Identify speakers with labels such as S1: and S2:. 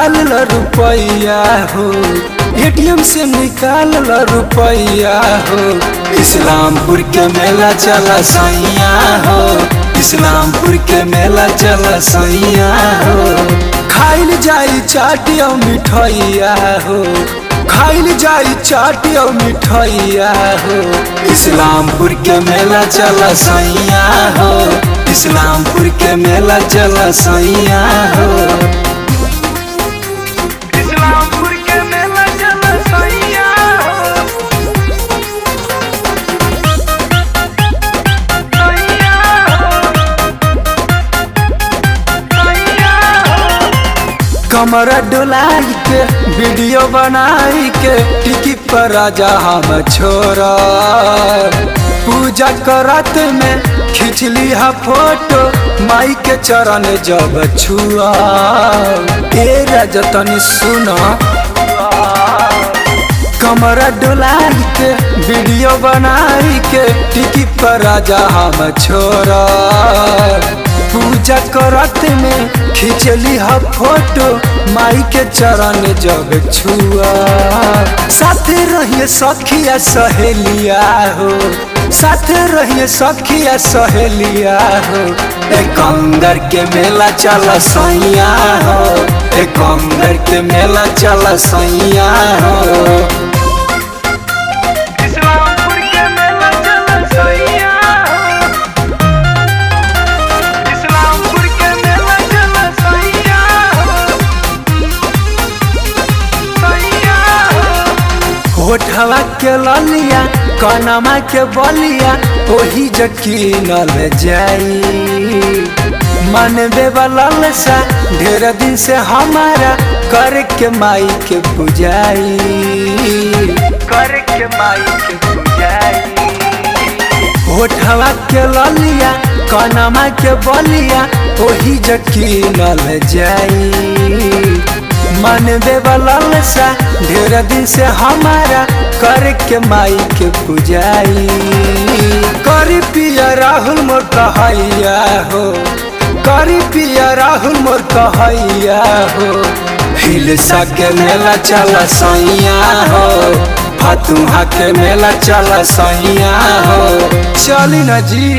S1: निकाल ल रुपया हो, एटीएम से निकाल ल रुपया हो। इस्लामपुर के मेला चला सैया हो, इस्लामपुर के मेला चला सैया हो। खाइल जाई चाट और मिठाइया हो, खाइल जाई चाट और मिठाइया हो। इस्लामपुर के मेला चला सैया हो, इस्लामपुर के मेला चला सैया हो। इस्लामपुर के मेला चला सैया हो, सैया हो, सैया हो। कमरा डुलाई के वीडियो बनाई के टिकी पर राजा हम छोरा। पूजा करत में खींच लिया फोटो, माई के चरण जब छुआ। ए राजा तनी सुना, कमरा डुलाई के वीडियो बनाई के टिकी पर राजा हम छोरा। पूजा करत में खींच लिया फोटो, माई के चरण जब छुआ। साथे रहिए सखिया सहेलिया हो, साथे रहिए सखिया सहेलिया हो। एक अंदर के मेला चला सैया हो, एक अंदर के मेला चला सैया हो। इस्लामपुर के मेला चला सैया हो, इस्लामपुर के मेला चला सैया हो, सैया हो। होठवा के ललिया कनमा के बलिया ओही जकीनल जाई। मनबे वाला सा ढेर दिन से हमारा करके माई के पुजाई, करके माई के पुजाई। होठवा के ललिया कनमा के बलिया ओही जकीनल जाई। मनबे वाला सा ढेर दिन से हमारा करके माई के पुजाई। करी पिया राहुल मोर कहैया हो, करी पिया राहुल मोर कहैया हो। हिलसा के मेला चला सैया हो, फतुहा के मेला चला सैया हो। चली ना जी।